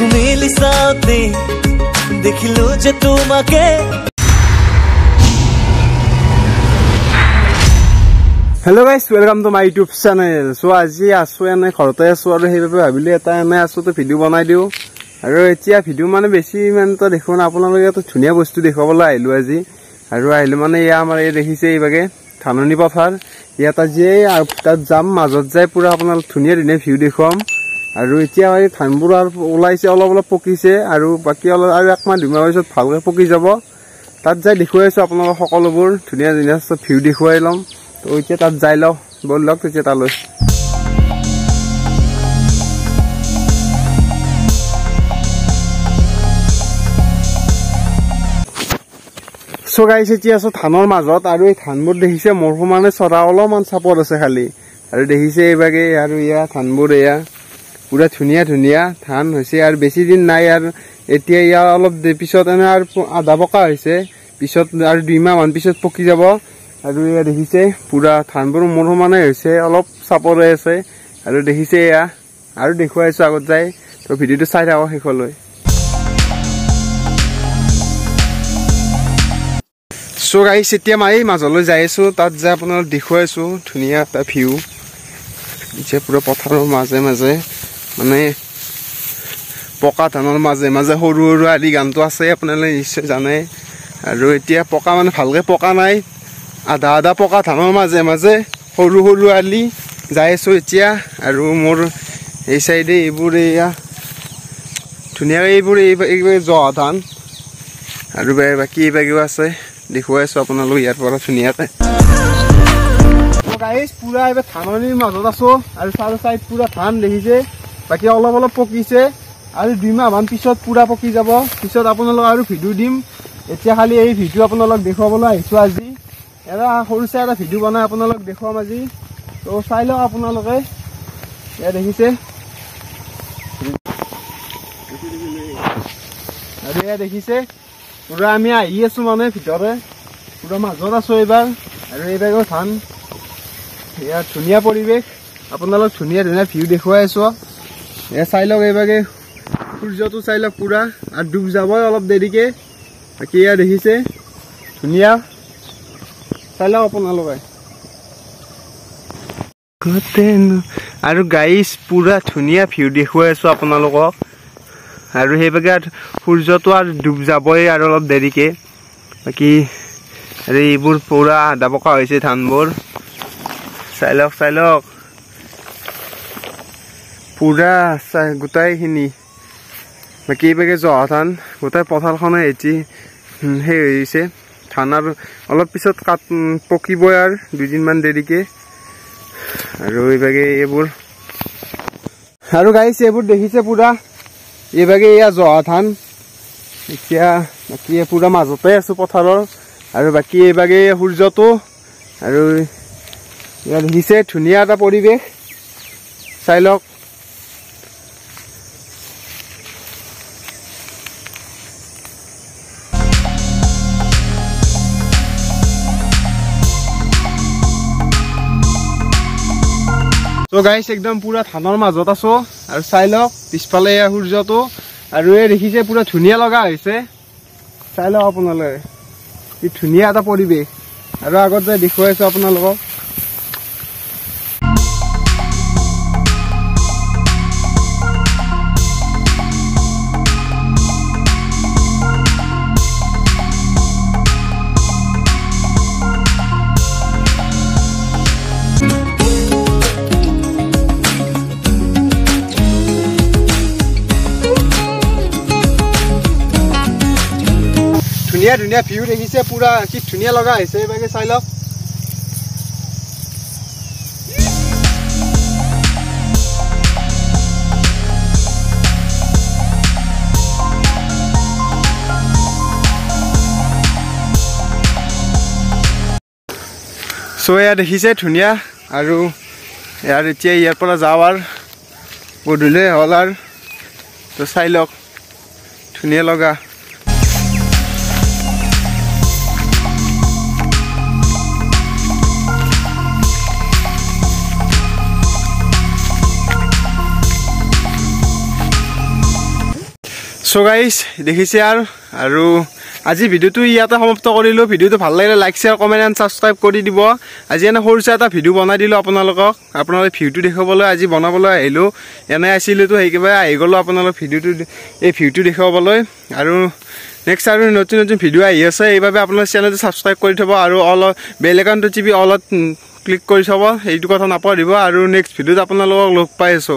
চকু মেলি চাওঁতে দেখিলো যে তোমাকে। Hello' guys, welcome to my YouTube channel. So' আজি আছো এনে ঘৰতে আছো আৰু সেইবাবে ভাবিলো এটা এনে আছো তো ভিডিঅ' বনাই দিওঁ। আৰু এতিয়া ভিডিঅ' মানে বেছি ইমানটো দেখুৱা নাই, আপোনালোকে তো ধুনীয়া বস্তু দেখুৱাবলৈ আহিলো আজি। আৰু আহিলো মানে এয়া আমাৰ এই দেখিছে এইভাগে ধাননি পথাৰ, ইয়াত আজি তাত যাম, মাজত যাই পুৰা আপোনালোক ধুনীয়া ধুনীয়া ভিউ দেখুৱাম। আৰু এতিয়া এই ধানবোৰ আৰু ওলাইছে, অলপ অলপ পকিছে আৰু বাকী অলপ আৰু 1 মাহ 2 মাহ পিছত ভালকৈ পকি যাব। তাত যাই দেখুৱাই আছো আপোনালোক সকলোবোৰ ধুনীয়া ধুনীয়া চব ভিউ দেখুৱাই ল'ম। তো এতিয়া তাত যাই লওঁ, ব'লক তেতিয়া তালৈ। চ' গাইছ, এতিয়া আছো ধানৰ মাজত আৰু এই ধানবোৰ দেখিছে মোৰ সমানে চৰা অলপমান চাপত আছে খালি। আৰু দেখিছে এইভাগে আৰু এয়া ধানবোৰ এয়া পুৰা ধুনীয়া ধুনীয়া ধান হৈছে আৰু বেছি দিন নাই। আৰু এতিয়া ইয়াৰ অলপ পিছত এনে আৰু আধা পকা হৈছে, পিছত আৰু 2 মাহ মান পিছত পকি যাব। আৰু এয়া দেখিছে পুৰা ধানবোৰ মোৰ সমানে হৈছে, অলপ চাপৰে আছে। আৰু দেখিছে এয়া আৰু দেখুৱাইছো আগত যাই, তো ভিডিঅ'টো চাই থাকক শেষলৈ। চ' গাইছ, এতিয়া মই মাজলৈ যাই আছো, তাত যাই আপোনালোক দেখুৱাইছো ধুনীয়া এটা ভিউ। এতিয়া পুৰা পথাৰৰ মাজে মাজে মানে পকা ধানৰ মাজে মাজে সৰু সৰু আলি গানটো আছে, আপোনালোকে নিশ্চয় জানে। আৰু এতিয়া পকা মানে ভালকে পকা নাই, আধা আধা পকা ধানৰ মাজে মাজে সৰু সৰু আলি যাই আছো এতিয়া। আৰু মোৰ এই চাইডে এইবোৰ এয়া ধুনীয়াকৈ এইবোৰ জহা ধান আৰু বাকী এইবাগেও আছে, দেখুৱাই আছো আপোনালোক ইয়াৰ পৰা ধুনীয়াকৈ। গাইছ, পুৰা এইবাৰ ধাননিৰ মাজত আছো আৰু চাৰি চাইড পুৰা ধান দেখিছে, বাকী অলপ অলপ পকিছে আৰু 2 মাহ মান পিছত পুৰা পকি যাব। পিছত আপোনালোক আৰু ভিডিঅ' দিম, এতিয়া খালি এই ভিডিঅ' আপোনালোক দেখুৱাবলৈ আহিছো আজি। এটা সৰু চাই এটা ভিডিঅ' বনাই আপোনালোক দেখুৱাম আজি, তো চাই লওক আপোনালোকে। এয়া দেখিছে আৰু এয়া দেখিছে পুৰা আমি আহি আছো মানে ভিতৰে, পুৰা মাজত আছো এইবাৰ। আৰু এইবাৰো ধান, এয়া ধুনীয়া পৰিৱেশ, আপোনালোক ধুনীয়া ধুনীয়া ভিউ দেখুৱাই আছো। এয়া চাই লওক, এইবাগে সূৰ্যটো চাই লওক পুৰা, আৰু ডুব যাবই অলপ দেৰিকে। বাকী এয়া দেখিছে ধুনীয়া, চাই লওক আপোনালোকে। আৰু গাইছ, পুৰা ধুনীয়া ভিউ দেখুৱাই আছো আপোনালোকক। আৰু সেইভাগে সূৰ্যটো আৰু ডুব যাবই আৰু অলপ দেৰিকে। বাকী আৰু এইবোৰ পুৰা আধা পকা হৈছে ধানবোৰ, চাই লওক চাই লওক পুৰা গোটাইখিনি। বাকী এইভাগে জহা ধান গোটাই পথাৰখনে এটি সেই হৈছে ধান, আৰু অলপ পিছত পকিবই আৰু 2 দিনমান দেৰিকে। আৰু এইভাগে এইবোৰ আৰু গাইছ, এইবোৰ দেখিছে পুৰা এইভাগে এয়া জহা ধান। এতিয়া বাকী পুৰা মাজতে আছো পথাৰৰ, আৰু বাকী এইভাগে সূৰ্যটো। আৰু ইয়াত দেখিছে ধুনীয়া এটা পৰিৱেশ, চাই লওক। চ' গাইছ, একদম পুৰা ধানৰ মাজত আছো আৰু চাই লওক পিছফালে এয়া সূৰ্যটো। আৰু এই দেখিছে পুৰা ধুনীয়া লগা হৈছে, চাই লওক আপোনালোকে কি ধুনীয়া এটা পৰিৱেশ। আৰু আগত যাই দেখুৱাইছো আপোনালোকক। ধুনীয়া ধুনীয়া ভিউ দেখিছে, পুৰা কি ধুনীয়া লগা হৈছে, এইভাগে চাই লওক। চ' এয়া দেখিছে ধুনীয়া। আৰু ইয়াৰ এতিয়া ইয়াৰ পৰা যাওঁ আৰু গধূলি হ'ল আৰু, তো চাই লওক ধুনীয়া লগা। সো গাইস দেখিছে আৰু আজি ভিডিওটো ইয়াতে সমাপ্ত কৰিলো ভিডিওটো ভাল লাগিলে like share comment and subscribe কৰি দিব আজি এনে সৰুছে এটা ভিডিও বনাই দিলো আপোনালোকক আপোনালোকে ভিউটো দেখাবলৈ আজি বনাবলৈ আহিলো এনে আছিলো তো সেইকিবা আহি গলো আপোনালোক ভিডিওটো এই ভিউটো দেখাবলৈ আৰু নেক্সট আৰু নতুন নতুন ভিডিও আহি আছে এইভাবে আপোনালোক চেনেলটো সাবস্ক্ৰাইব কৰি থব আৰু অল বেল আইকনটো টিপি অলত ক্লিক কৰি থব এইটো কথা নাপাহৰিব আৰু নেক্সট ভিডিওত আপোনালোকক লগ পাই আছো